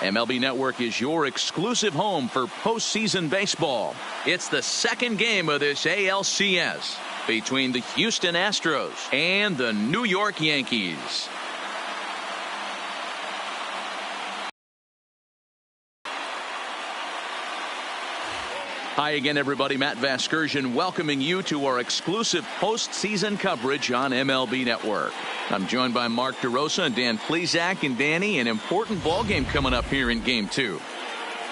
MLB Network is your exclusive home for postseason baseball. It's the second game of this ALCS between the Houston Astros and the New York Yankees. Hi again, everybody. Matt Vasgersian welcoming you to our exclusive postseason coverage on MLB Network. I'm joined by Mark DeRosa and Dan Plesac. And Danny, an important ball game coming up here in Game 2.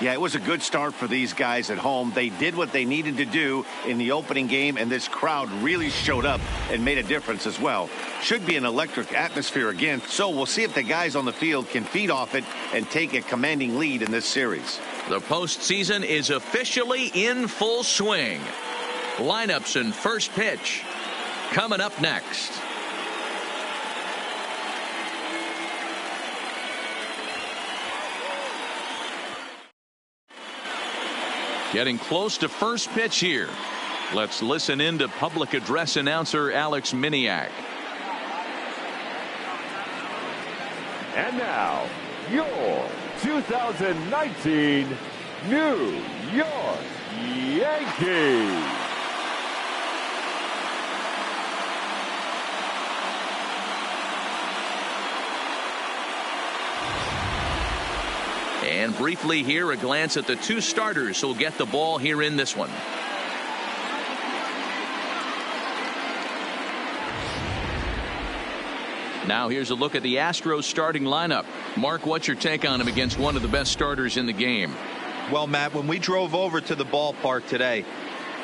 Yeah, it was a good start for these guys at home. They did what they needed to do in the opening game, and this crowd really showed up and made a difference as well. Should be an electric atmosphere again, so we'll see if the guys on the field can feed off it and take a commanding lead in this series. The postseason is officially in full swing. Lineups and first pitch coming up next. Getting close to first pitch here. Let's listen in to public address announcer Alex Miniak. And now, your 2019 New York Yankees. And briefly here, a glance at the two starters who'll get the ball here in this one. Now here's a look at the Astros starting lineup. Mark, what's your take on him against one of the best starters in the game? Well, Matt, when we drove over to the ballpark today,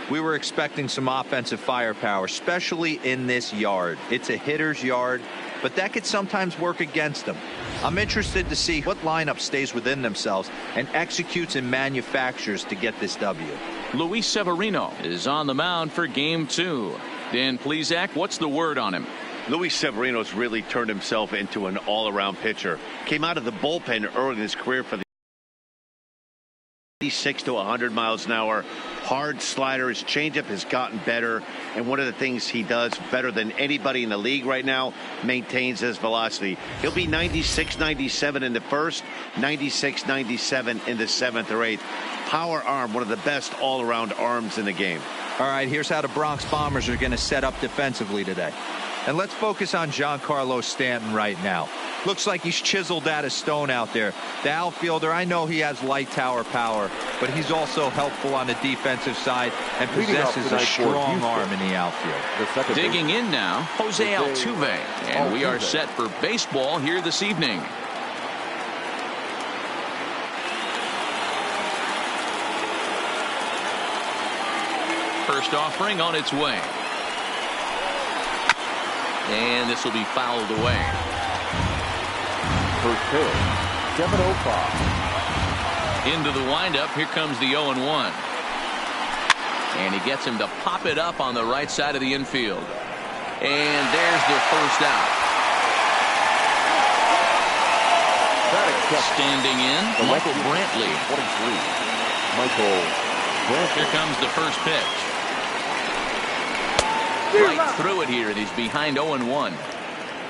we were expecting some offensive firepower, especially in this yard. It's a hitter's yard, but that could sometimes work against them. I'm interested to see what lineup stays within themselves and executes and manufactures to get this W. Luis Severino is on the mound for Game 2. Dan Plesac, what's the word on him? Luis Severino's really turned himself into an all-around pitcher. Came out of the bullpen early in his career for the 86 to 100 miles an hour. Hard slider. His changeup has gotten better. And one of the things he does better than anybody in the league right now, maintains his velocity. He'll be 96, 97 in the first, 96, 97 in the seventh or eighth. Power arm, one of the best all-around arms in the game. All right, here's how the Bronx Bombers are going to set up defensively today. And let's focus on Giancarlo Stanton right now. Looks like he's chiseled out of stone out there. The outfielder, I know he has light tower power, but he's also helpful on the defensive side and possesses a strong arm in the outfield. Digging in now, Jose Altuve. And we are set for baseball here this evening. First offering on its way. And this will be fouled away. First pitch, 7:05. Into the windup. Here comes the 0-1. And he gets him to pop it up on the right side of the infield. And there's the first out. Standing in, Michael Brantley. 23. Michael Brantley. Here comes the first pitch. Right through it here, and he's behind 0-1.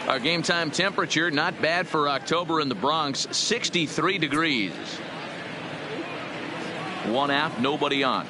Our game time temperature, not bad for October in the Bronx, 63 degrees. One out, nobody on.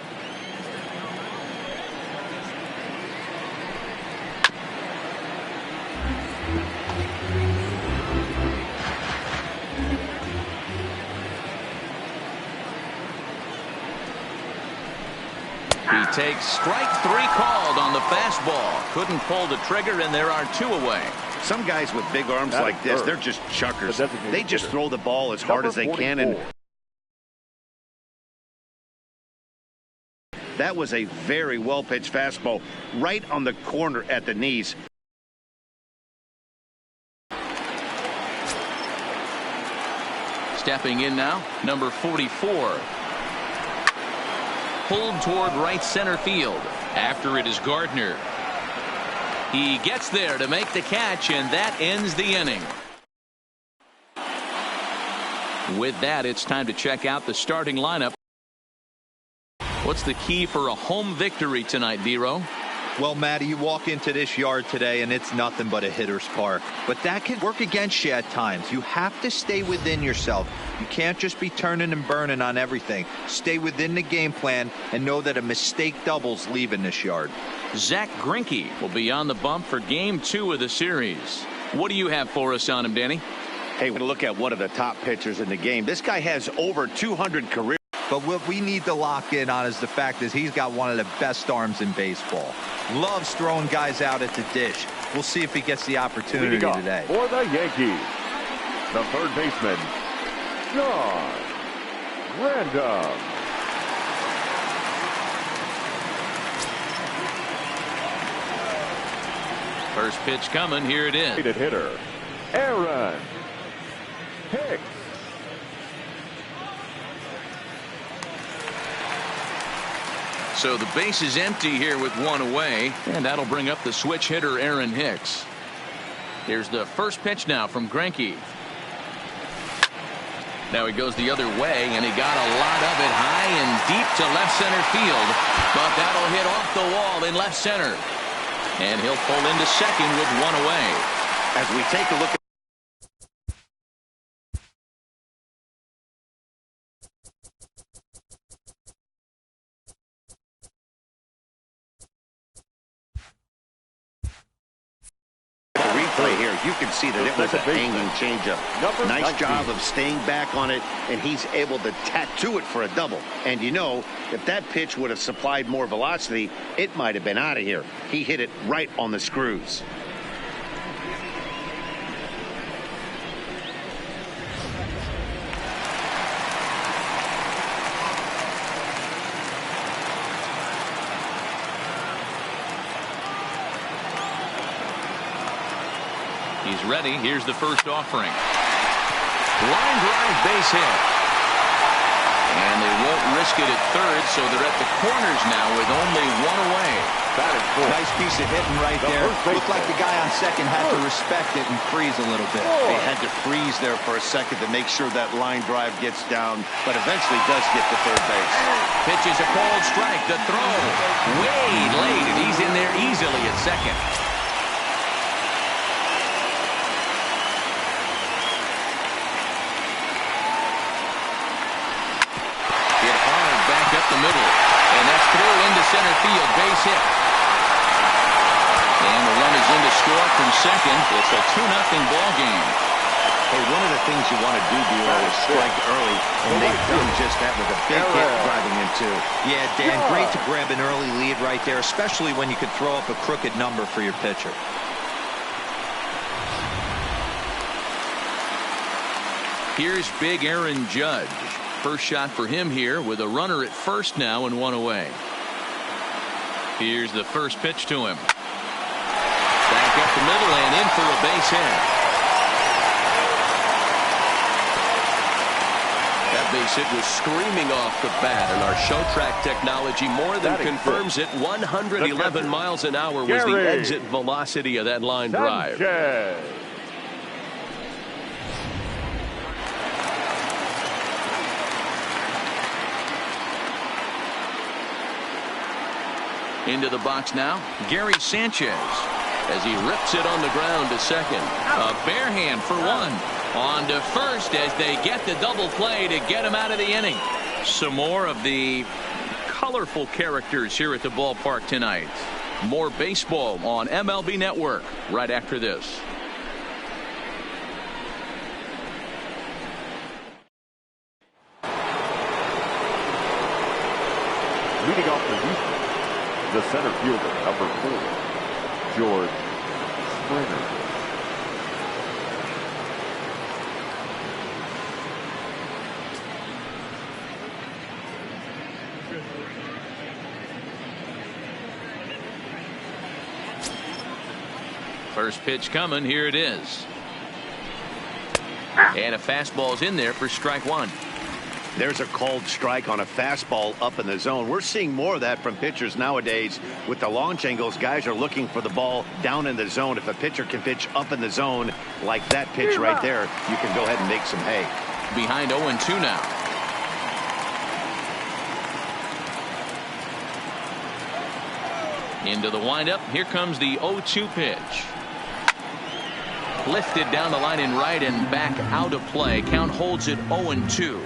He takes strike 3 called on the fastball. Couldn't pull the trigger, and there are 2 away. Some guys with big arms like this, they're just chuckers. They just throw the ball as hard as they can. And that was a very well-pitched fastball right on the corner at the knees. Stepping in now, number 44. Pulled toward right center field. After it is Gardner. He gets there to make the catch, and that ends the inning. With that, it's time to check out the starting lineup. What's the key for a home victory tonight, Dero? Well, Matty, you walk into this yard today and it's nothing but a hitter's park. But that can work against you at times. You have to stay within yourself. You can't just be turning and burning on everything. Stay within the game plan and know that a mistake doubles leaving this yard. Zach Greinke will be on the bump for Game 2 of the series. What do you have for us on him, Danny? Hey, we're going to look at one of the top pitchers in the game. This guy has over 200 career. But what we need to lock in on is the fact is he's got one of the best arms in baseball. Loves throwing guys out at the dish. We'll see if he gets the opportunity today. For the Yankees, the third baseman, John Random. First pitch coming. Here it is. Hitter, Aaron Hicks. So the base is empty here with one away, and that'll bring up the switch hitter Aaron Hicks. Here's the first pitch now from Greinke. Now he goes the other way, and he got a lot of it high and deep to left center field, but that'll hit off the wall in left center, and he'll pull into second with one away. As we take a look at here, you can see that it was a hanging changeup. Nice job of staying back on it, and he's able to tattoo it for a double. And you know, if that pitch would have supplied more velocity, it might have been out of here. He hit it right on the screws. He's ready. Here's the first offering. Line drive, base hit. And they won't risk it at third, so they're at the corners now with only one away. That is cool. Nice piece of hitting right there. Looked like the guy on second had to respect it and freeze a little bit. They had to freeze there for a second to make sure that line drive gets down, but eventually does get to third base. Pitch is a called strike. The throw way late, and he's in there easily at second. Up the middle, and that's through into center field, base hit. And the run is in to score from second. It's a 2-0 ball game. Hey, one of the things you want to do, is strike early, and they've done just that with a big hit driving in two. Yeah, Dan, great to grab an early lead right there, especially when you could throw up a crooked number for your pitcher. Here's big Aaron Judge. First shot for him here with a runner at first now and one away. Here's the first pitch to him. Back up the middle and in for a base hit. That base hit was screaming off the bat, and our show track technology more than confirms it. 111 miles an hour was the exit velocity of that line drive. Into the box now, Gary Sanchez, as he rips it on the ground to second. A bare hand for one. On to first as they get the double play to get him out of the inning. Some more of the colorful characters here at the ballpark tonight. More baseball on MLB Network right after this. Leading off the Houston, the center fielder, number 4, George Springer. First pitch coming. Here it is. And a fastball's in there for strike one. There's a called strike on a fastball up in the zone. We're seeing more of that from pitchers nowadays. With the launch angles, guys are looking for the ball down in the zone. If a pitcher can pitch up in the zone like that pitch right there, you can go ahead and make some hay. Behind 0-2 now. Into the windup. Here comes the 0-2 pitch. Lifted down the line in right and back out of play. Count holds it 0-2.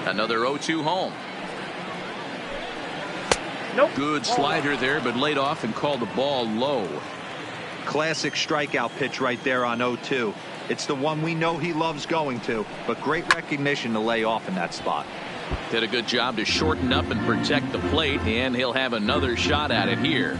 Another 0-2 home. Nope. Good slider there, but laid off and called the ball low. Classic strikeout pitch right there on 0-2. It's the one we know he loves going to, but great recognition to lay off in that spot. Did a good job to shorten up and protect the plate, and he'll have another shot at it here.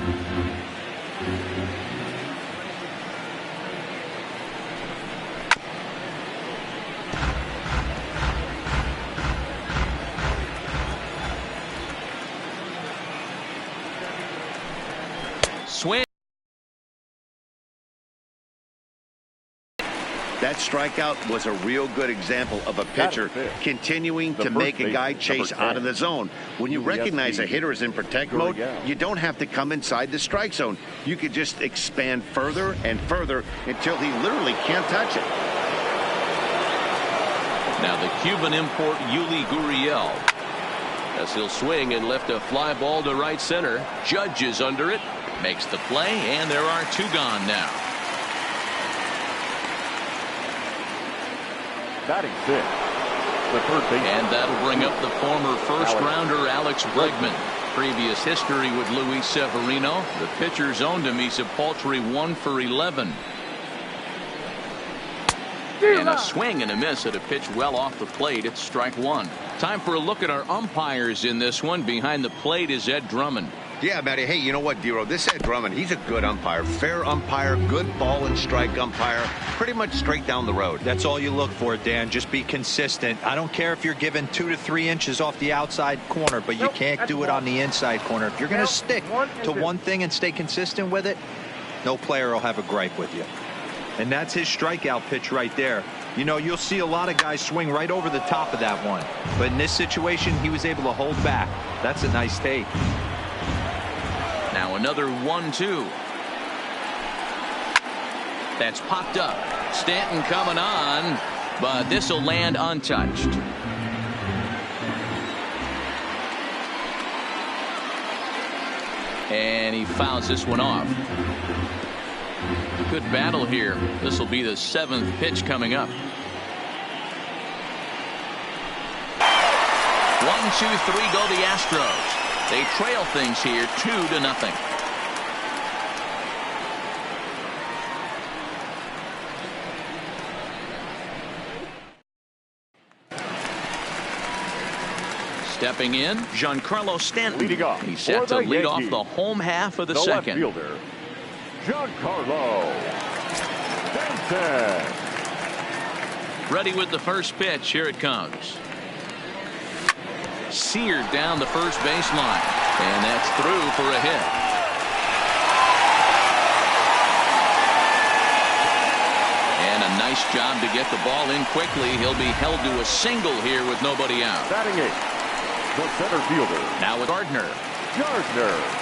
Swing. That strikeout was a real good example of a pitcher continuing to make a guy chase out of the zone. When you recognize a hitter is in protect mode, you don't have to come inside the strike zone. You could just expand further and further until he literally can't touch it. Now the Cuban import Yuli Gurriel, as he'll swing and lift a fly ball to right center. Judge is under it, makes the play, and there are two gone now. Batting fifth, the third baseman. And that'll bring up the former first-rounder Alex Bregman. Previous history with Luis Severino. The pitcher's owned him. He's a paltry 1 for 11. And a swing and a miss at a pitch well off the plate. It's strike one. Time for a look at our umpires in this one. Behind the plate is Ed Drummond. Yeah, Matty. Hey, you know what, Dero? This Ed Drummond, he's a good umpire. Fair umpire, good ball and strike umpire. Pretty much straight down the road. That's all you look for, Dan. Just be consistent. I don't care if you're given 2 to 3 inches off the outside corner, but you can't do it on the inside corner. If you're going to stick to one thing and stay consistent with it, no player will have a gripe with you. And that's his strikeout pitch right there. You know, you'll see a lot of guys swing right over the top of that one. But in this situation, he was able to hold back. That's a nice take. Now another 1-2. That's popped up. Stanton coming on, but this will land untouched. And he fouls this one off. Good battle here. This will be the 7th pitch coming up. 1, 2, 3 go the Astros. They trail things here 2-0. Stepping in, Giancarlo Stanton. Leading off He's set to lead off Yankees, the home half of the left second. fielder, Giancarlo Stanton. Ready with the first pitch. Here it comes. Seared down the first baseline, and that's through for a hit. And a nice job to get the ball in quickly. He'll be held to a single here with nobody out. Batting eighth, the center fielder, Now with Gardner.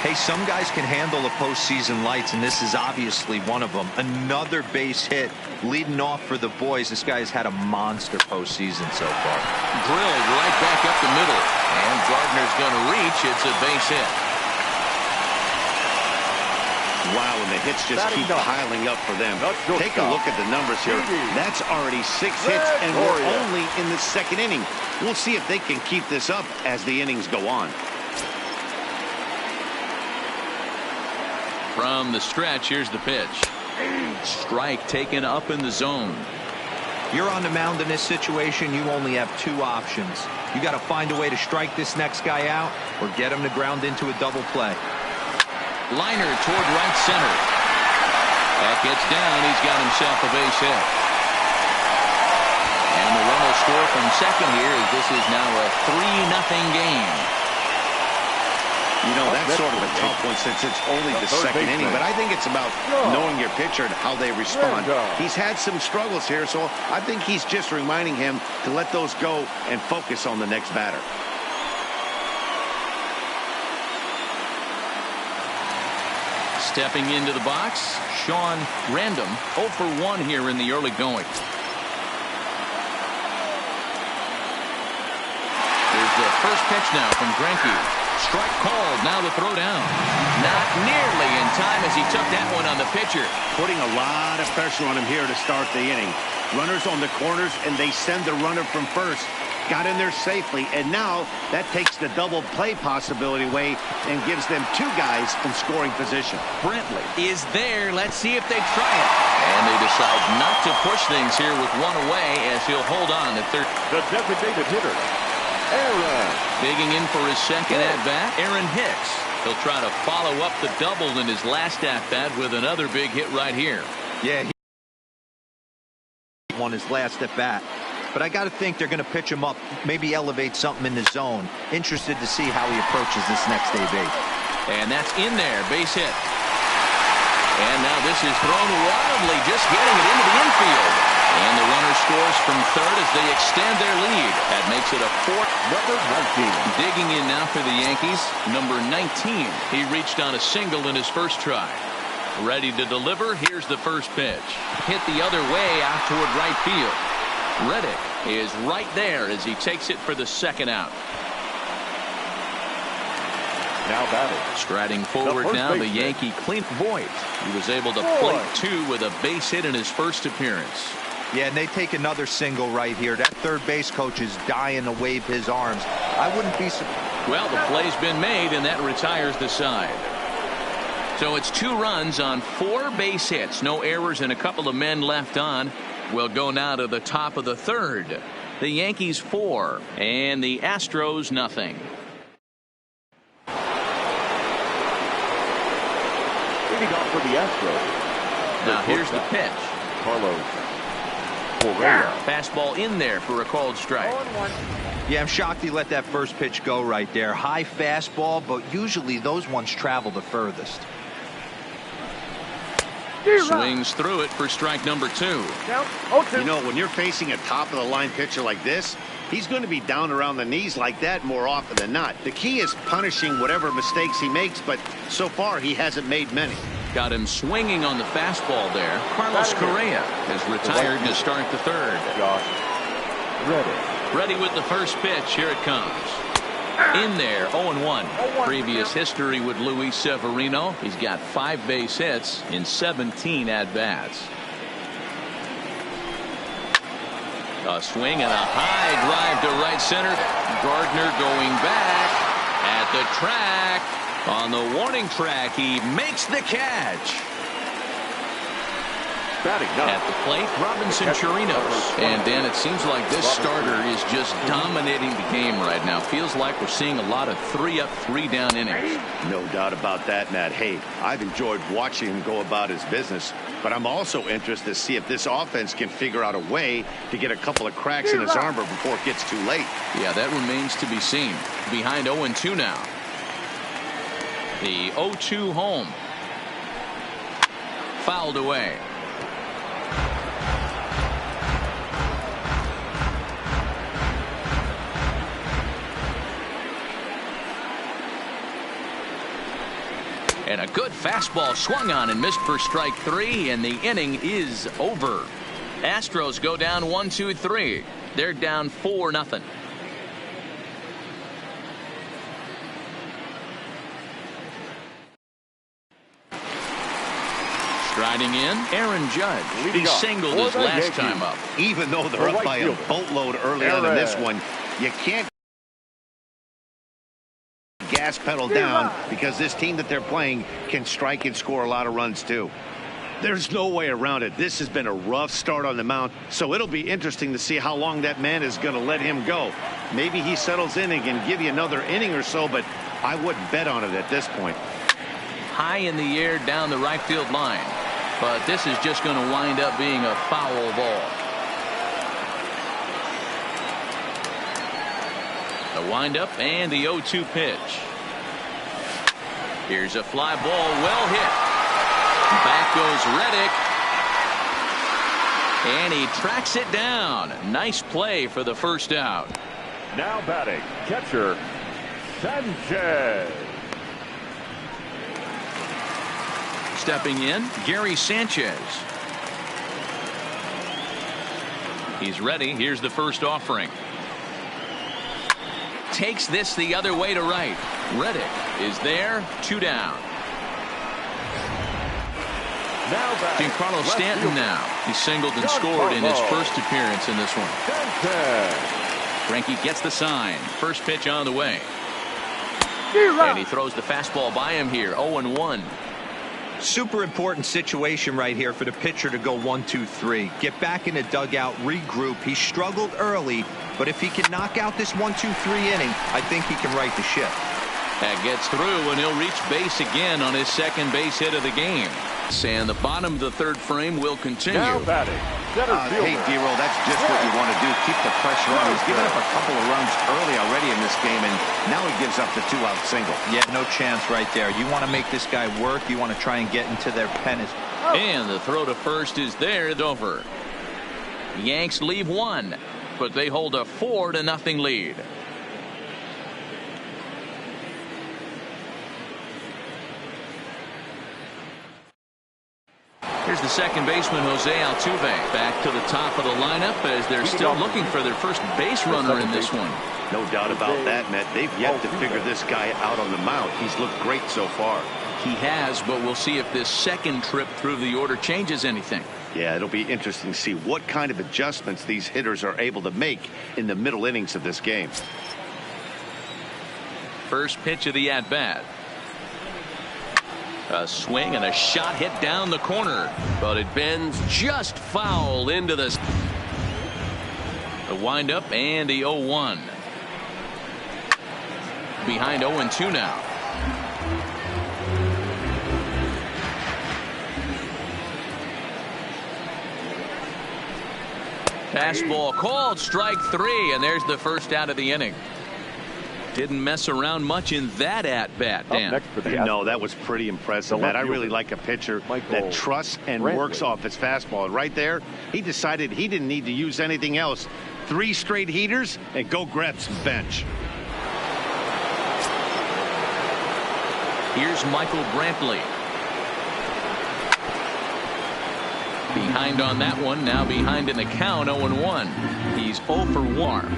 Hey, some guys can handle the postseason lights, and this is obviously one of them. Another base hit leading off for the boys. This guy's had a monster postseason so far. Drilled right back up the middle, and Gardner's going to reach. It's a base hit. Wow, and the hits just Batting keep ninth, piling up for them. Take a shortstop, look at the numbers here. That's already 6 hits, and we're only in the second inning. We'll see if they can keep this up as the innings go on. From the stretch, here's the pitch. Strike taken up in the zone. You're on the mound in this situation. You only have 2 options. You got to find a way to strike this next guy out or get him to ground into a double play. Liner toward right center. That gets down. He's got himself a base hit. And the run will score from second here as this is now a 3-0 game. You know, that's sort of a tough one since it's only the second inning, but I think it's about knowing your pitcher and how they respond. He's had some struggles here, so I think he's just reminding him to let those go and focus on the next batter. Stepping into the box, Sean Random, 0 for 1 here in the early going. Here's the first pitch now from Greinke. Strike called. Now the throw down. Not nearly in time as he took that one on the pitcher. Putting a lot of pressure on him here to start the inning. Runners on the corners, and they send the runner from first. Got in there safely, and now that takes the double play possibility away and gives them two guys in scoring position. Brentley is there. Let's see if they try it. And they decide not to push things here with one away as he'll hold on to third. The designated hitter, Aaron. Digging in for his second at-bat, Aaron Hicks. He'll try to follow up the double in his last at-bat with another big hit right here. Yeah, he won his last at-bat. But I got to think they're going to pitch him up, maybe elevate something in the zone. Interested to see how he approaches this next AB. And that's in there, base hit. And now this is thrown wildly, just getting it into the infield. And the runner scores from third as they extend their lead. That makes it a fourth. Number 19. Digging in now for the Yankees, number 19. He reached on a single in his first try. Ready to deliver. Here's the first pitch. Hit the other way out toward right field. Reddick is right there as he takes it for the second out. Now batting. Striding forward now, the Yankee Clint Voigt. He was able to plate two with a base hit in his first appearance. Yeah, and they take another single right here. That third base coach is dying to wave his arms. I wouldn't be surprised. Well, the play's been made, and that retires the side. So it's 2 runs on 4 base hits. No errors and a couple of men left on. We'll go now to the top of the third. The Yankees 4 and the Astros nothing. Leading off for the Astros. Now here's the pitch. Carlos Correa. Fastball in there for a called strike. Yeah, I'm shocked he let that first pitch go right there. High fastball, but usually those ones travel the furthest. Swings through it for strike number 2. You know, when you're facing a top-of-the-line pitcher like this, he's going to be down around the knees like that more often than not. The key is punishing whatever mistakes he makes, but so far he hasn't made many. Got him swinging on the fastball there. Carlos Correa is retired to start the third. Josh Reddick. Ready with the first pitch. Here it comes. In there, 0-1. Previous history with Luis Severino. He's got 5 base hits in 17 at-bats. A swing and a high drive to right center. Gardner going back at the track. On the warning track, he makes the catch. At the plate, Robinson Chirinos. And Dan, it seems like this starter is just dominating the game right now. Feels like we're seeing a lot of 3-up, 3-down innings. No doubt about that, Matt. Hey, I've enjoyed watching him go about his business, but I'm also interested to see if this offense can figure out a way to get a couple of cracks in his armor before it gets too late. Yeah, that remains to be seen. Behind 0-2 now. The 0-2 home. Fouled away. And a good fastball swung on and missed for strike 3, and the inning is over. Astros go down 1-2-3. They're down 4-0. Striding in, Aaron Judge. He singled his last time up. Even though they're up by a boatload early on in this one, you can't gas pedal down because this team that they're playing can strike and score a lot of runs too. There's no way around it. This has been a rough start on the mound, so it'll be interesting to see how long that man is going to let him go. Maybe he settles in and can give you another inning or so, but I wouldn't bet on it at this point. High in the air down the right field line, but this is just going to wind up being a foul ball. The windup and the 0-2 pitch. Here's a fly ball, well hit. Back goes Reddick. And he tracks it down. Nice play for the first out. Now batting, catcher Sanchez. Stepping in, Gary Sanchez. He's ready. Here's the first offering. Takes this the other way to right. Reddick is there. 2 down. Giancarlo Stanton now. He singled and scored in his first appearance in this one. Greinke gets the sign. First pitch on the way. And he throws the fastball by him here. 0-1. Super important situation right here for the pitcher to go 1-2-3. Get back in the dugout, regroup. He struggled early, but if he can knock out this 1-2-3 inning, I think he can right the ship. That gets through, and he'll reach base again on his second base hit of the game. And the bottom of the third frame will continue. Now batting, center fielder. Hey, D-Roll, that's just what you want to do. Keep the pressure on. He's given up a couple of runs early already in this game, and now he gives up the 2-out single. Yeah, no chance right there. You want to make this guy work. You want to try and get into their pen. And the throw to first is there. It's over. Yanks leave one, but they hold a 4-0 lead. Here's the second baseman, Jose Altuve, back to the top of the lineup as they're still looking for their first base runner in this one. No doubt about that, Matt. They've yet to figure this guy out on the mound. He's looked great so far. He has, but we'll see if this second trip through the order changes anything. Yeah, it'll be interesting to see what kind of adjustments these hitters are able to make in the middle innings of this game. First pitch of the at-bat. A swing and a shot hit down the corner, but it bends just foul into this. The windup and the 0-1. Behind 0-2 now. Fastball called, strike 3, and there's the first out of the inning. Didn't mess around much in that at-bat, Dan. No, that was pretty impressive, Matt. I really like a pitcher that trusts and works off his fastball. And right there, he decided he didn't need to use anything else. 3 straight heaters and go grab some bench. Here's Michael Brantley. Behind on that one, now behind in the count, 0-1. He's 0 for 1.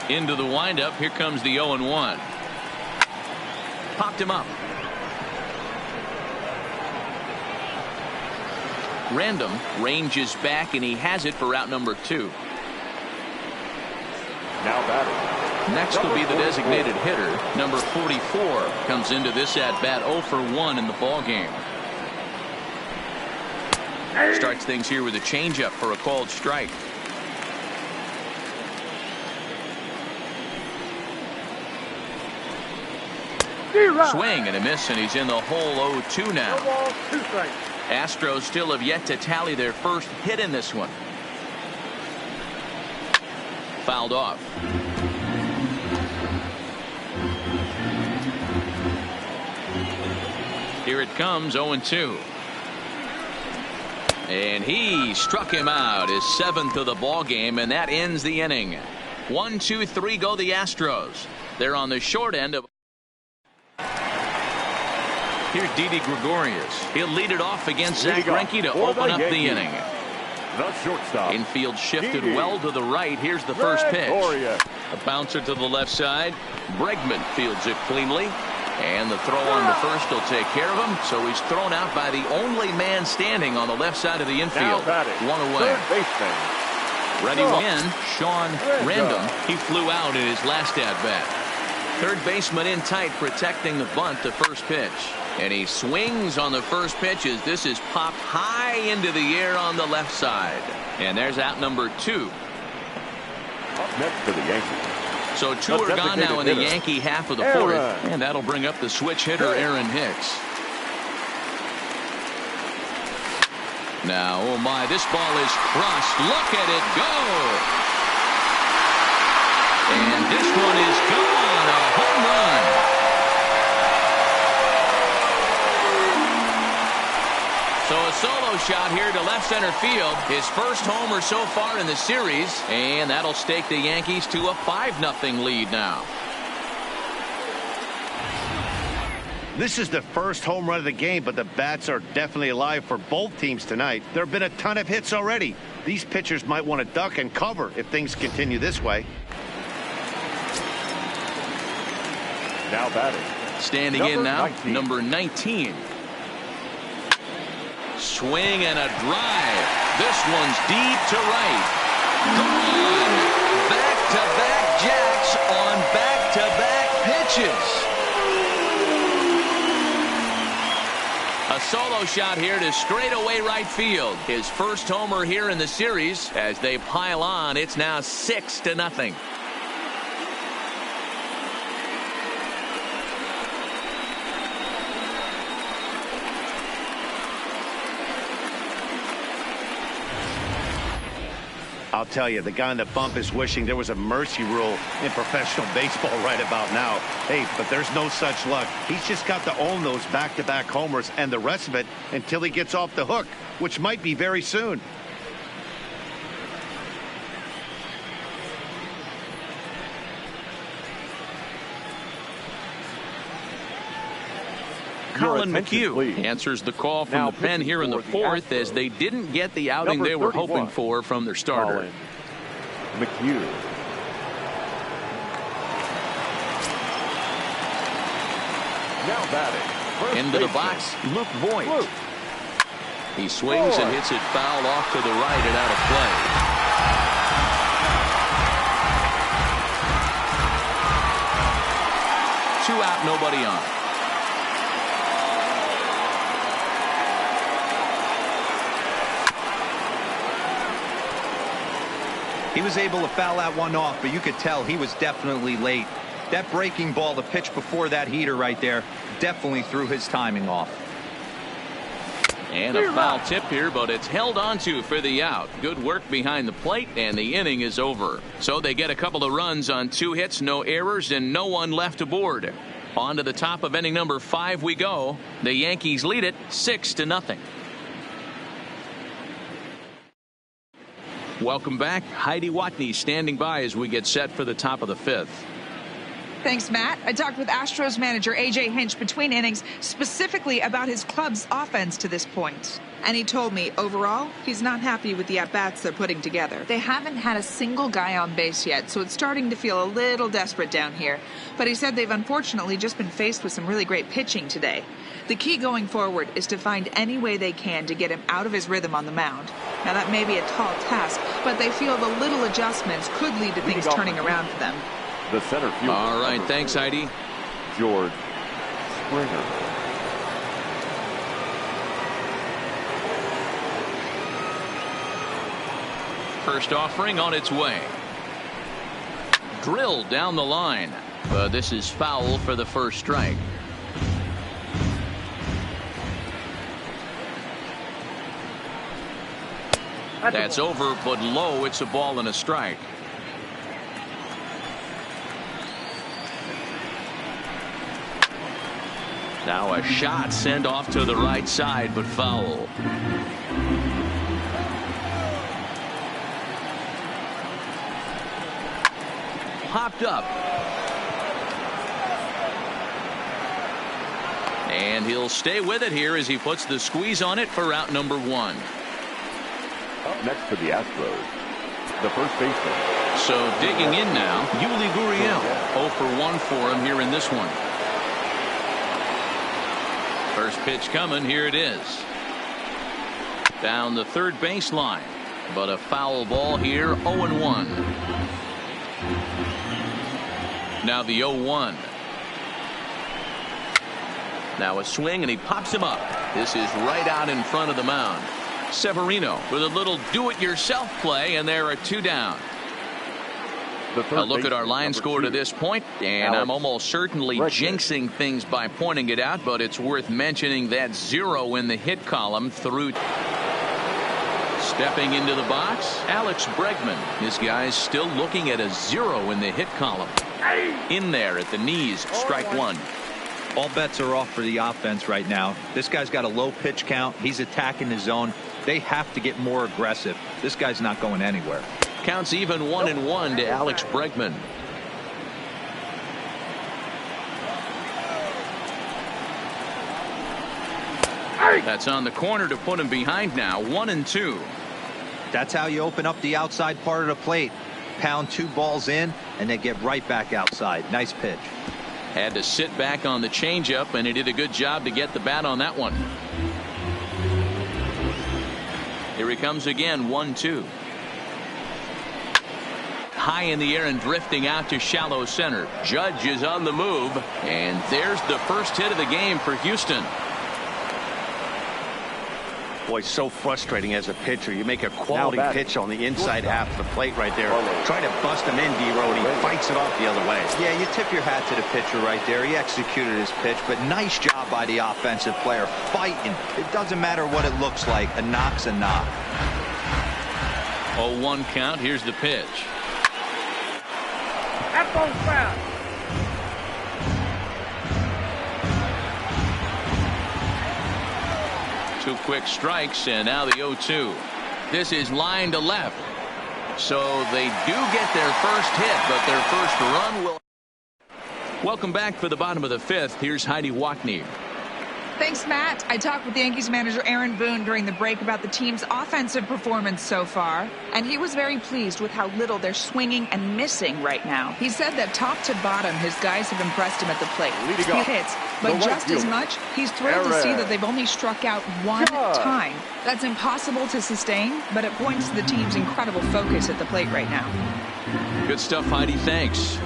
Into the windup. Here comes the 0-1. Popped him up. Random ranges back, and he has it for out number 2. Now batting. Next will be the designated hitter. Number 44 comes into this at bat 0 for 1 in the ball game. Starts things here with a changeup for a called strike. Swing and a miss, and he's in the hole. 0-2 now. Astros still have yet to tally their first hit in this one. Fouled off. Here it comes, 0-2. And he struck him out, his 7th of the ball game, and that ends the inning. 1, 2, 3 go the Astros. They're on the short end of. Here's Didi Gregorius. He'll lead it off against Zach Greinke to open up the inning. The shortstop. Infield shifted well to the right. Here's the first pitch. A bouncer to the left side. Bregman fields it cleanly. And the throw on the first will take care of him. So he's thrown out by the only man standing on the left side of the infield. 1 away. Ready in, Sean Random. He flew out in his last at-bat. Third baseman in tight, protecting the bunt to first pitch. And he swings on the first pitch as this is popped high into the air on the left side. And there's out number 2. Up next for the Yankees. So 2 are gone now in the Yankee half of the 4th. And that'll bring up the switch hitter, Aaron Hicks. Now, oh my, this ball is crushed. Look at it go. And this one is gone. A home run. So a solo shot here to left center field. His first homer so far in the series. And that'll stake the Yankees to a 5-0 lead now. This is the first home run of the game, but the bats are definitely alive for both teams tonight. There have been a ton of hits already. these pitchers might want to duck and cover if things continue this way. Now batting. Standing in now, number 19. Swing and a drive. This one's deep to right. Gone. Back-to-back jacks on back-to-back pitches. A solo shot here to straightaway right field. His first homer here in the series. As they pile on, it's now 6-0. I'll tell you, the guy in the bump is wishing there was a mercy rule in professional baseball right about now. Hey, but there's no such luck. He's just got to own those back-to-back homers and the rest of it until he gets off the hook, which might be very soon. Colin McHugh answers the call from the pen here in the fourth as they didn't get the outing they were hoping for from their starter. McHugh. Now batting. Into the box, Luke Voigt. He swings and hits it foul off to the right and out of play. Two out, nobody on. He was able to foul that one off, but you could tell he was definitely late. That breaking ball, the pitch before that heater right there, definitely threw his timing off. And a foul tip here, but it's held onto for the out. Good work behind the plate, and the inning is over. So they get a couple of runs on 2 hits, no errors, and no one left aboard. On to the top of inning number 5 we go. The Yankees lead it 6-0. Welcome back. Heidi Watney standing by as we get set for the top of the 5th. Thanks, Matt. I talked with Astros manager A.J. Hinch between innings specifically about his club's offense to this point. And he told me, overall, he's not happy with the at-bats they're putting together. They haven't had a single guy on base yet, so it's starting to feel a little desperate down here. But he said they've unfortunately just been faced with some really great pitching today. The key going forward is to find any way they can to get him out of his rhythm on the mound. Now, that may be a tall task, but they feel the little adjustments could lead to things turning around for them. The center fielder. All right, thanks, Heidi. George Springer. First offering on its way. Drilled down the line. But this is foul for the first strike. That's over, but low. It's a ball and a strike. Now a shot sent off to the right side, but foul. Popped up. And he'll stay with it here as he puts the squeeze on it for out number 1. Up next for the Astros, the first baseman. So digging in now, Yuli Gurriel. 0 for 1 for him here in this one. First pitch coming, here it is. Down the third baseline, but a foul ball here, 0-1. Now the 0-1. Now a swing and he pops him up. This is right out in front of the mound. Severino with a little do-it-yourself play, and there are 2 down. A look at our line score to this point, and I'm almost certainly jinxing things by pointing it out, but it's worth mentioning that 0 in the hit column through. Stepping into the box, Alex Bregman. This guy's still looking at a 0 in the hit column. In there at the knees, strike 1. All bets are off for the offense right now. This guy's got a low pitch count. He's attacking the zone. They have to get more aggressive. This guy's not going anywhere. Counts even 1-1 to Alex Bregman. That's on the corner to put him behind now. 1-2. That's how you open up the outside part of the plate. Pound 2 balls in and then get right back outside. Nice pitch. Had to sit back on the changeup, and he did a good job to get the bat on that one. Here he comes again, 1-2. High in the air and drifting out to shallow center. Judge is on the move, and there's the first hit of the game for Houston. Boy, so frustrating as a pitcher. You make a quality pitch on the inside half of the plate right there. Try to bust him in, D-Road. He fights it off the other way. Yeah, you tip your hat to the pitcher right there. He executed his pitch, but nice job by the offensive player. Fighting. It doesn't matter what it looks like. A knock's a knock. 0-1 count. Here's the pitch. That's on foul. Two quick strikes, and now the 0-2. This is line to left. So they do get their first hit, but their first run will. Welcome back for the bottom of the 5th. Here's Heidi Watney. Thanks, Matt. I talked with Yankees manager Aaron Boone during the break about the team's offensive performance so far, and he was very pleased with how little they're swinging and missing right now. He said that top to bottom, his guys have impressed him at the plate. He hits, but just as much, he's thrilled to see that they've only struck out one time. That's impossible to sustain, but it points to the team's incredible focus at the plate right now. Good stuff, Heidi. Thanks.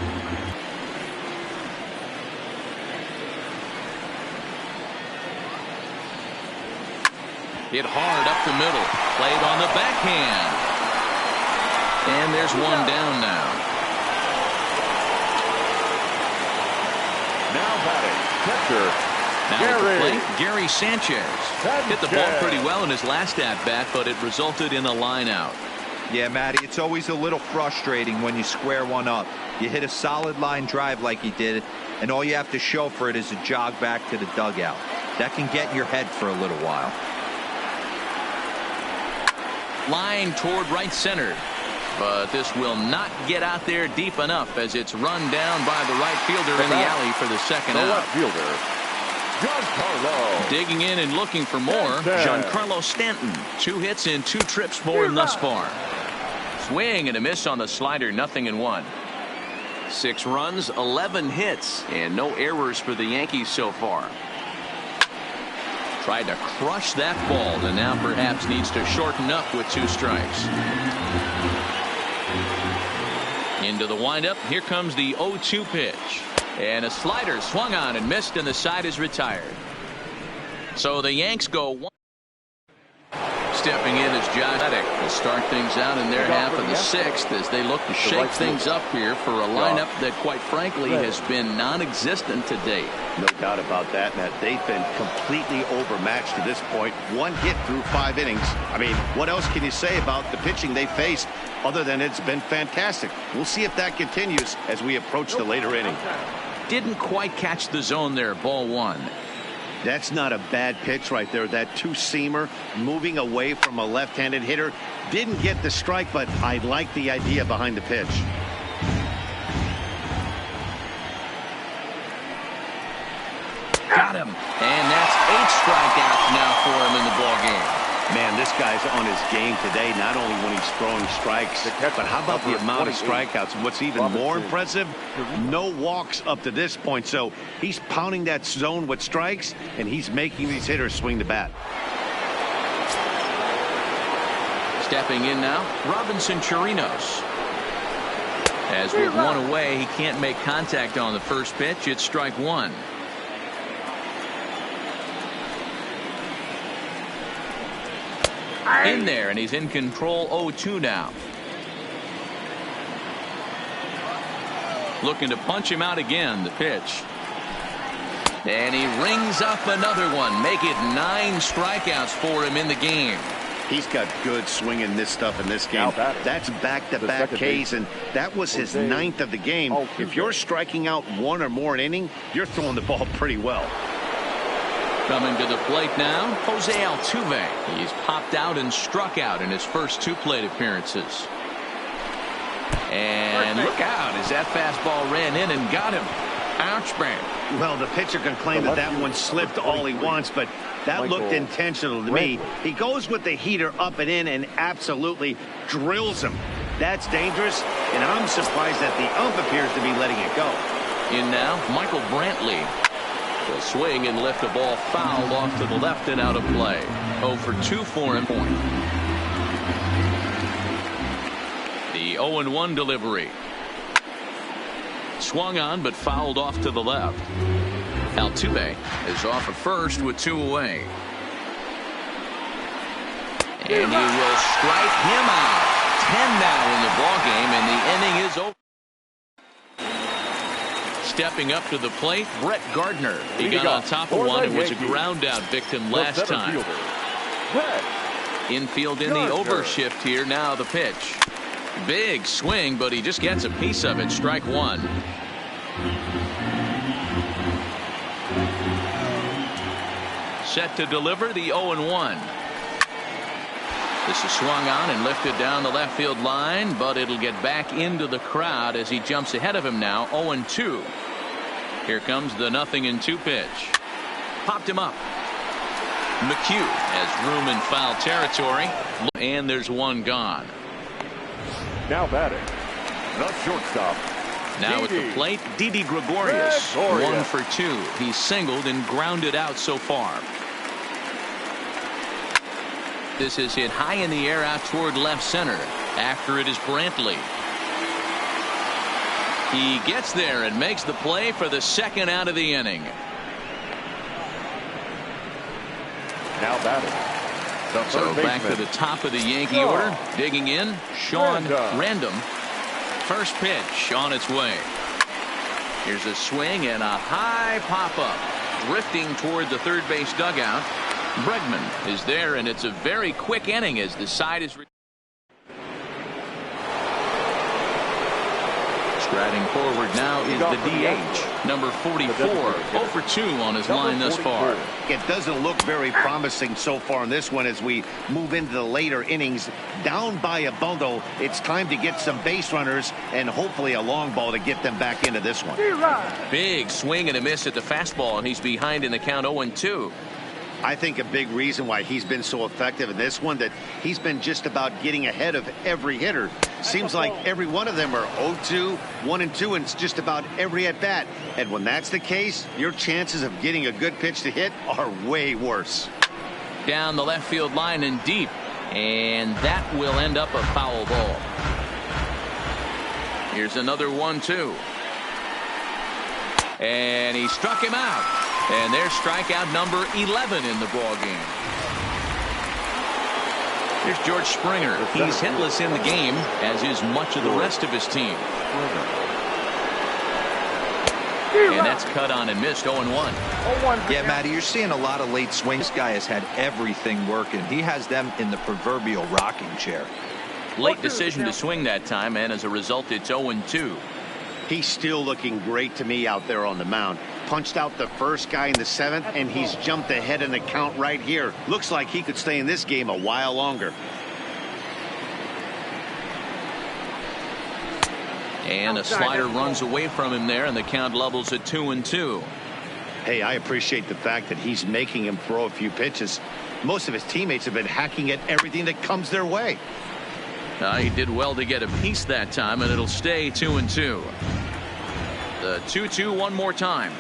Hit hard up the middle. Played on the backhand. And there's one down now. Now batting, catcher Now at the plate, Gary Sanchez. Hit the ball pretty well in his last at-bat, but it resulted in a line out. Yeah, Matty, it's always a little frustrating when you square one up. You hit a solid line drive like he did, and all you have to show for it is a jog back to the dugout. That can get in your head for a little while. Line toward right center, but this will not get out there deep enough as it's run down by the right fielder in the alley for the second out. Left fielder, Giancarlo. Digging in and looking for more, Giancarlo Stanton. 2 hits in 2 trips for him thus far. Swing and a miss on the slider, 0-1. 6 runs, 11 hits, and no errors for the Yankees so far. Tried to crush that ball, and now perhaps needs to shorten up with 2 strikes. Into the windup. Here comes the 0-2 pitch. And a slider swung on and missed, and the side is retired. So the Yanks go 1. Stepping in is Josh Reddick to start things out in their half of the 6th as they look to shake things up here for a lineup that, quite frankly, has been non-existent to date. No doubt about that, Matt. They've been completely overmatched to this point. 1 hit through 5 innings. I mean, what else can you say about the pitching they faced other than it's been fantastic? We'll see if that continues as we approach the later inning. Didn't quite catch the zone there. Ball 1. That's not a bad pitch right there. That 2-seamer moving away from a left-handed hitter. Didn't get the strike, but I like the idea behind the pitch. Got him. And that's 8 strikeouts now for him in the ballgame. Man, this guy's on his game today, not only when he's throwing strikes, but how about the amount of strikeouts? What's even more impressive, no walks up to this point. So he's pounding that zone with strikes, and he's making these hitters swing the bat. Stepping in now, Robinson Chirinos. As with 1 away, he can't make contact on the first pitch. It's strike 1. In there, and he's in control. 0-2 now. Looking to punch him out again. The pitch. And he rings up another one. Make it 9 strikeouts for him in the game. He's got good swinging this stuff in this game. That's back-to-back Ks, and that was his 9th of the game. If you're striking out 1 or more an inning, you're throwing the ball pretty well. Coming to the plate now, Jose Altuve. He's popped out and struck out in his first 2 plate appearances. And look out as that fastball ran in and got him. Ouch, man. Well, the pitcher can claim that one slipped all he wants, but that looked intentional to me. He goes with the heater up and in and absolutely drills him. That's dangerous, and I'm surprised that the ump appears to be letting it go. In now, Michael Brantley. Will swing and lift the ball fouled off to the left and out of play. 0 for 2 for him. The 0-1 delivery. Swung on but fouled off to the left. Altuve is off at first with 2 away. And he will strike him out. 10 now in the ballgame, and the inning is over. Stepping up to the plate, Brett Gardner. He got on top of one and was a ground out victim last time. Infield in the overshift here. Now the pitch. Big swing, but he just gets a piece of it. Strike 1. Set to deliver the 0-1. This is swung on and lifted down the left field line, but it'll get back into the crowd as he jumps ahead of him now. 0-2. Here comes the 0-2 pitch. Popped him up. McHugh has room in foul territory, and there's one gone. Now batting, the shortstop. Now at the plate, Didi Gregorius. 1 for 2. He's singled and grounded out so far. This is hit high in the air out toward left center. After it is Brantley. He gets there and makes the play for the second out of the inning. Now batting. So back to the top of the Yankee order. Digging in, Sean Random. First pitch on its way. Here's a swing and a high pop-up. Drifting toward the third base dugout. Bregman is there, and it's a very quick inning as the side is. Striding forward now is the DH, number 44, 0 for 2 on his line thus far. It doesn't look very promising so far in this one as we move into the later innings. Down by a bundle, it's time to get some base runners and hopefully a long ball to get them back into this one. Big swing and a miss at the fastball, and he's behind in the count 0-2. I think a big reason why he's been so effective in this one that he's been just about getting ahead of every hitter. Seems like every one of them are 0-2, 1-2, and it's just about every at bat. And when that's the case, your chances of getting a good pitch to hit are way worse. Down the left field line and deep, and that will end up a foul ball. Here's another 1-2. And he struck him out. And there's strikeout number 11 in the ball game. Here's George Springer. He's hitless in the game, as is much of the rest of his team. And that's cut on and missed. 0-1. Yeah, Matty, you're seeing a lot of late swings. This guy has had everything working. He has them in the proverbial rocking chair. Late decision to swing that time, and as a result, it's 0-2. He's still looking great to me out there on the mound. Punched out the first guy in the 7th, and he's jumped ahead in the count right here. Looks like he could stay in this game a while longer. And a slider runs away from him there, and the count levels at 2-2. Hey, I appreciate the fact that he's making him throw a few pitches. Most of his teammates have been hacking at everything that comes their way. He did well to get a piece that time, and it'll stay 2-2. The 2-2 one more time.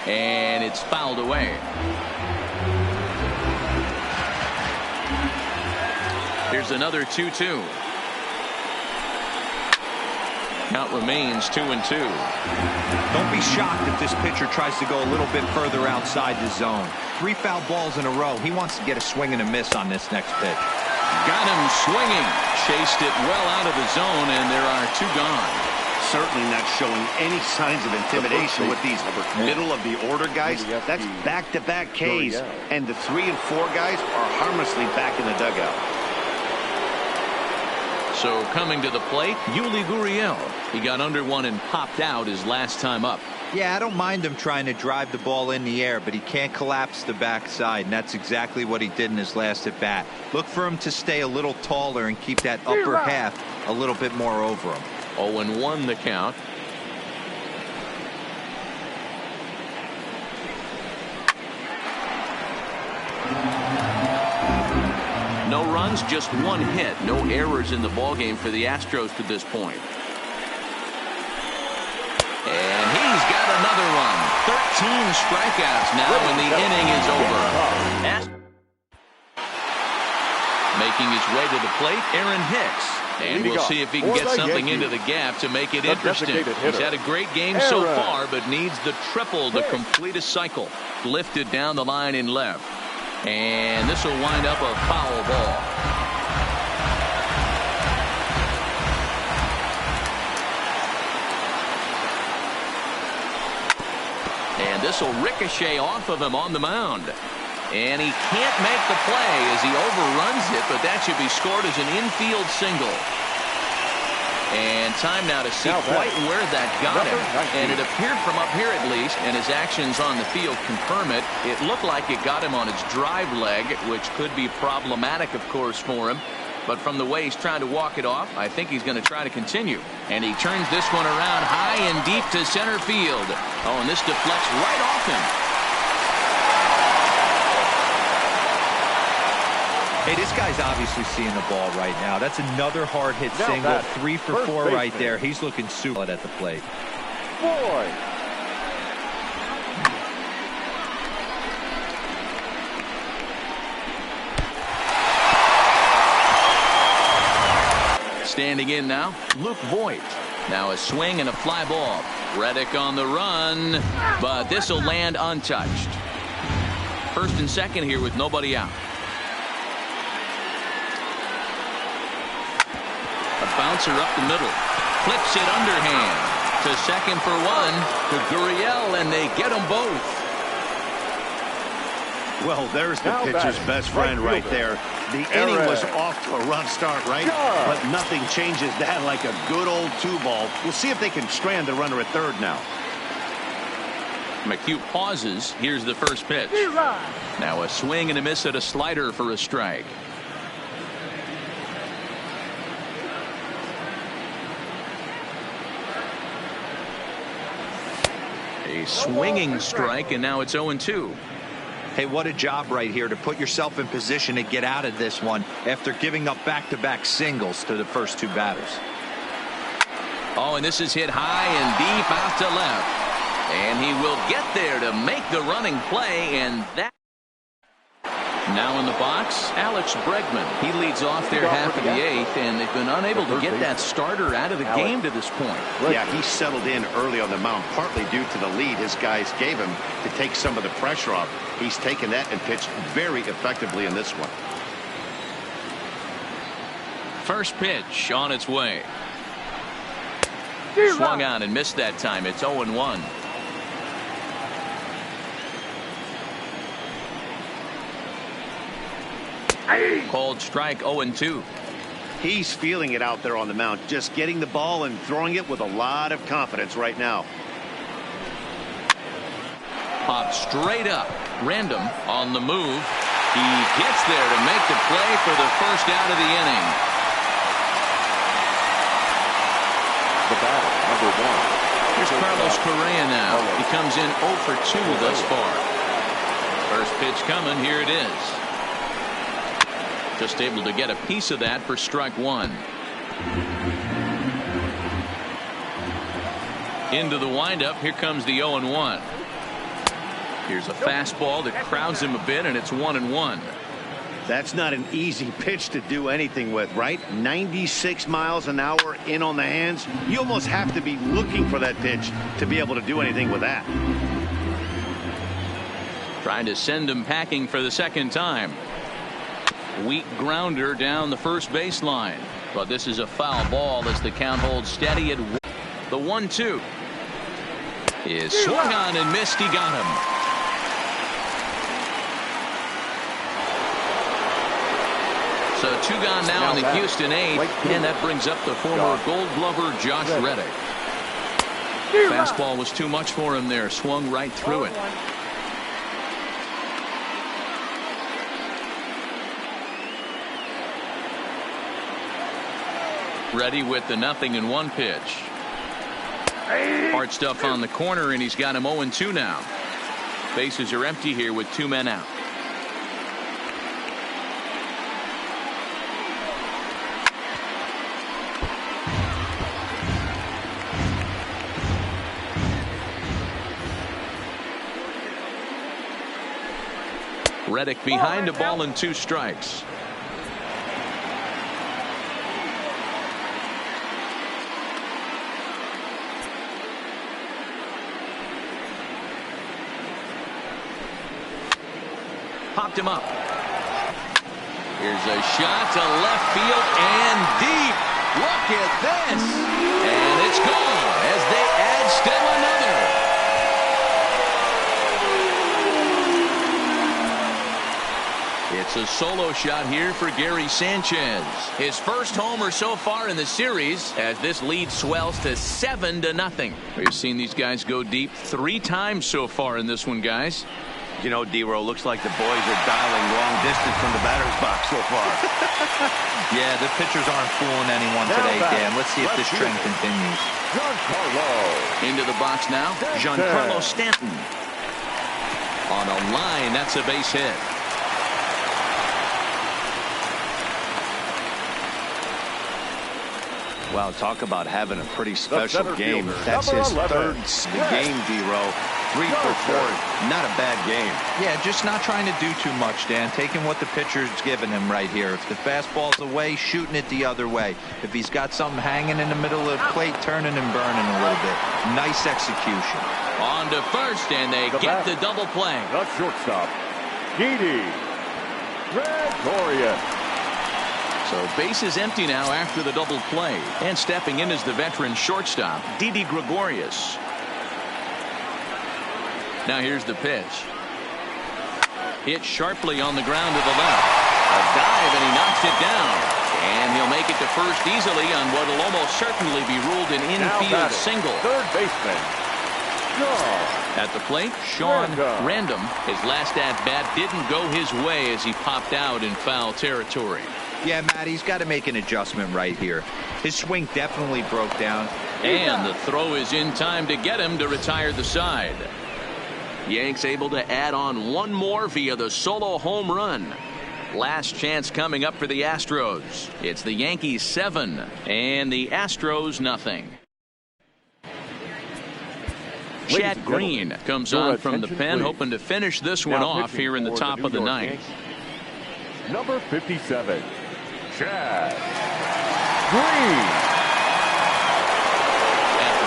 And it's fouled away. Here's another 2-2. Count remains 2-2. Don't be shocked if this pitcher tries to go a little bit further outside the zone. 3 foul balls in a row. He wants to get a swing and a miss on this next pitch. Got him swinging. Chased it well out of the zone, and there are 2 gone. Certainly not showing any signs of intimidation with these middle of the order guys. That's back-to-back Ks, and the 3 and 4 guys are harmlessly back in the dugout. So coming to the plate, Yuli Gurriel. He got under one and popped out his last time up. Yeah, I don't mind him trying to drive the ball in the air, but he can't collapse the backside, and that's exactly what he did in his last at bat. Look for him to stay a little taller and keep that upper half a little bit more over him. 0-1 the count. No runs, just one hit. No errors in the ballgame for the Astros to this point. And he's got another one. 13 strikeouts now, and the inning is over. Making his way to the plate, Aaron Hicks. And we'll see if he can get something into the gap to make it interesting. He's had a great game so far, but needs the triple to complete a cycle. Lifted down the line in left. And this will wind up a foul ball. And this will ricochet off of him on the mound. And he can't make the play as he overruns it, but that should be scored as an infield single. And time now to see quite where that got him. And it appeared from up here at least, and his actions on the field confirm it. It looked like it got him on his drive leg, which could be problematic, of course, for him. But from the way he's trying to walk it off, I think he's going to try to continue. And he turns this one around high and deep to center field. Oh, and this deflects right off him. Hey, this guy's obviously seeing the ball right now. That's another hard hit single. 3 for 4 right there. He's looking solid at the plate. Boy. Standing in now, Luke Voigt. Now a swing and a fly ball. Reddick on the run, but this will land untouched. First and second here with nobody out. A bouncer up the middle. Flips it underhand. To second for one. To Gurriel, and they get them both. Well, there's the pitcher's best friend right there. The inning was off to a rough start, right? But nothing changes that like a good old 2-ball. We'll see if they can strand the runner at third now. McHugh pauses. Here's the first pitch. Now a swing and a miss at a slider for a strike. A swinging strike, and now it's 0-2. Hey, what a job right here to put yourself in position to get out of this one after giving up back-to-back singles to the first 2 batters. Oh, and this is hit high and deep out to left. And he will get there to make the running play, and that. Now in the box, Alex Bregman. He leads off there half of the 8th, and they've been unable to get that starter out of the game to this point. Yeah, he settled in early on the mound, partly due to the lead his guys gave him to take some of the pressure off. He's taken that and pitched very effectively in this one. First pitch on its way. Swung on and missed that time. It's 0-1. Called strike, 0-2. He's feeling it out there on the mound, just getting the ball and throwing it with a lot of confidence right now. Pop straight up. Random on the move. He gets there to make the play for the first out of the inning. The batter, number 1. Here's Carlos Correa now. He comes in 0 for 2 thus far. First pitch coming. Here it is. Just able to get a piece of that for strike 1. Into the windup. Here comes the 0-1. Here's a fastball that crowds him a bit, and it's 1-1. That's not an easy pitch to do anything with, right? 96 miles an hour in on the hands. You almost have to be looking for that pitch to be able to do anything with that. Trying to send him packing for the second time. Weak grounder down the first baseline. But this is a foul ball as the count holds steady at the 1-2. Is swung on and missed. He got him. So 2 gone now in the Houston 8th, and that brings up the former Gold Glover Josh Reddick. Fastball was too much for him there. Swung right through it. Ready with the 0-1 pitch. Hard stuff on the corner, and he's got him 0-2 now. Bases are empty here with 2 men out. Reddick behind a ball and 2 strikes. Popped him up. Here's a shot to left field and deep. Look at this. And it's gone as they add still another. It's a solo shot here for Gary Sanchez. His first homer so far in the series as this lead swells to 7-0. We've seen these guys go deep 3 times so far in this one, guys. You know, D-Row, looks like the boys are dialing long distance from the batter's box so far. Yeah, the pitchers aren't fooling anyone today, Dan. Let's see if this trend continues. Giancarlo. Into the box now, Giancarlo Stanton. On a line, that's a base hit. Wow, talk about having a pretty special game. Fielder, That's his 11. third game, D-Row. 3 for 4. Not a bad game. Yeah, just not trying to do too much, Dan. Taking what the pitcher's giving him right here. If the fastball's away, shooting it the other way. If he's got something hanging in the middle of the plate, turning and burning a little bit. Nice execution. On to first, and they get the double play. The shortstop, Didi Gregorius. So base is empty now after the double play. And stepping in is the veteran shortstop, Didi Gregorius. Now here's the pitch. Hit sharply on the ground to the left. A dive, and he knocks it down. And he'll make it to first easily on what will almost certainly be ruled an infield single. Third baseman, At the plate, Sean Random. His last at-bat didn't go his way as he popped out in foul territory. Yeah, Matt, he's got to make an adjustment right here. His swing definitely broke down. And the throw is in time to get him to retire the side. Yanks able to add on 1 more via the solo home run. Last chance coming up for the Astros. It's the Yankees 7 and the Astros nothing. Chad Green comes on from the pen, hoping to finish this one off here in the top of the 9th. Number 57, Chad Green.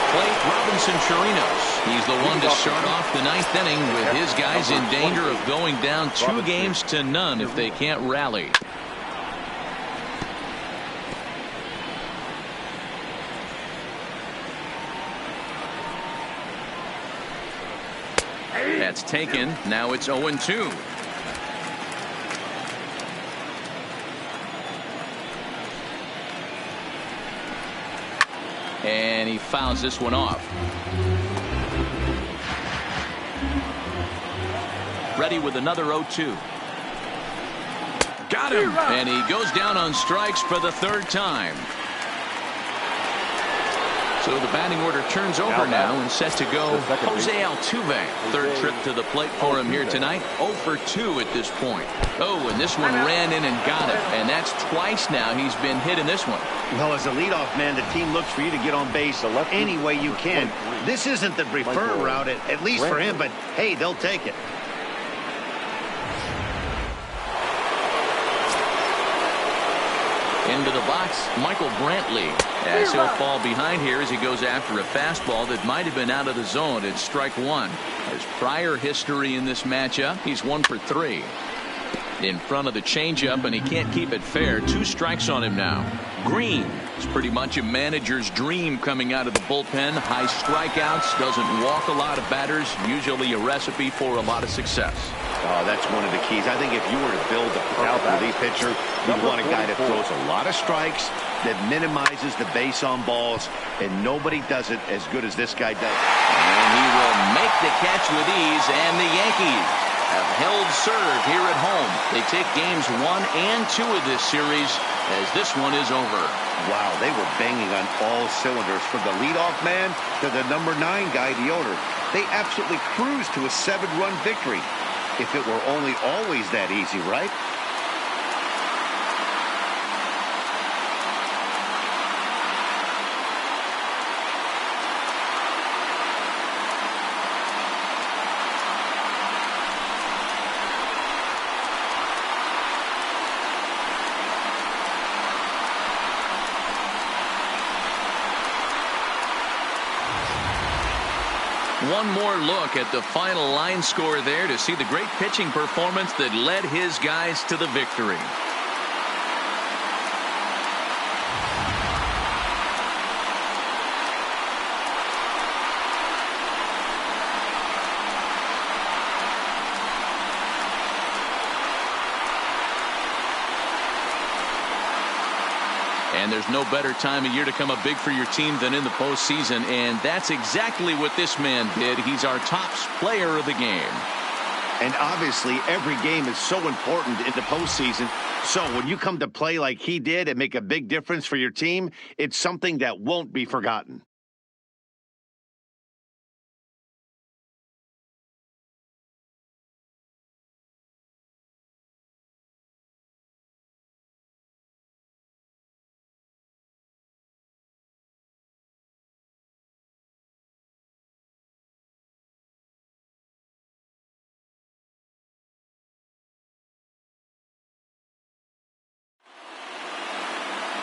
Plate, Robinson Chirinos. He's the one to start off the 9th inning with his guys in danger of going down 2 games to none if they can't rally. That's taken. Now it's 0-2. And he fouls this one off. Ready with another 0-2. Got him. And he goes down on strikes for the 3rd time. So the batting order turns over now and set to go Jose Altuve. 3rd trip to the plate for him here tonight. 0 for 2 at this point. Oh, and this one ran in and got it. And that's twice now he's been hit in this one. Well, as a leadoff man, the team looks for you to get on base any way you can. This isn't the preferred route, at least for him, but hey, they'll take it. Into the box, Michael Brantley, as he'll fall behind here as he goes after a fastball that might have been out of the zone. It's strike 1. His prior history in this matchup, he's 1 for 3. In front of the changeup, and he can't keep it fair. 2 strikes on him now. Green is pretty much a manager's dream coming out of the bullpen. High strikeouts, doesn't walk a lot of batters, usually a recipe for a lot of success. Oh, that's one of the keys. I think if you were to build a perfect relief pitcher, you'd want a guy that throws a lot of strikes, that minimizes the base on balls, and nobody does it as good as this guy does. And he will make the catch with ease, and the Yankees have held serve here at home. They take games 1 and 2 of this series as this one is over. Wow, they were banging on all cylinders from the leadoff man to the number 9 guy, the owner. They absolutely cruised to a 7-run victory. If it were only always that easy, right? One more look at the final line score there to see the great pitching performance that led his guys to the victory. And there's no better time of year to come up big for your team than in the postseason, and that's exactly what this man did. He's our top player of the game. And obviously, every game is so important in the postseason. So when you come to play like he did and make a big difference for your team, it's something that won't be forgotten.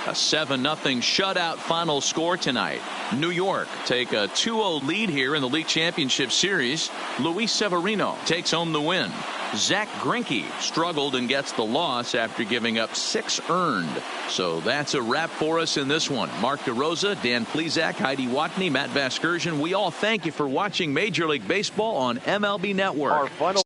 A 7-0 shutout final score tonight. New York take a 2-0 lead here in the league championship series. Luis Severino takes home the win. Zach Greinke struggled and gets the loss after giving up 6 earned. So that's a wrap for us in this one. Mark DeRosa, Dan Plesac, Heidi Watney, Matt Vasgersian. We all thank you for watching Major League Baseball on MLB Network. Our final